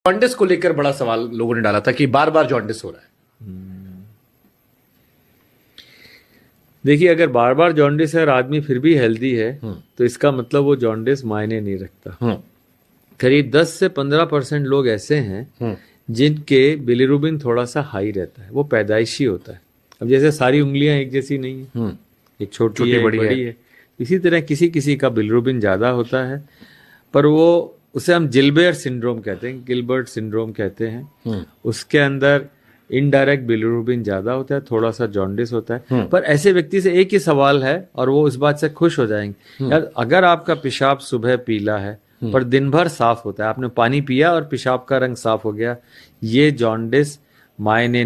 Jaundice को लेकर बड़ा सवाल लोगों ने डाला था कि बार बार जॉन्डिस हो रहा है। देखिए, अगर बार बार जॉन्डिस है और आदमी फिर भी हेल्दी है तो इसका मतलब वो जॉन्डिस मायने नहीं रखता। करीब 10 से 15% लोग ऐसे हैं जिनके बिलिरुबिन थोड़ा सा हाई रहता है, वो पैदाइशी होता है। अब जैसे सारी उंगलियां एक जैसी नहीं है, एक छोटी है, बड़ी है। इसी तरह किसी किसी का बिलिरुबिन ज्यादा होता है, पर वो उसे हम जिल्बेर सिंड्रोम कहते हैं, गिलबर्ट सिंड्रोम कहते हैं। उसके अंदर इनडायरेक्ट बिलिरुबिन ज्यादा होता है, थोड़ा सा जॉन्डिस होता है। पर ऐसे व्यक्ति से एक ही सवाल है और वो इस बात से खुश हो जाएंगे, यार अगर आपका पेशाब सुबह पीला है पर दिन भर साफ होता है, आपने पानी पिया और पेशाब का रंग साफ हो गया, ये जॉन्डिस मायने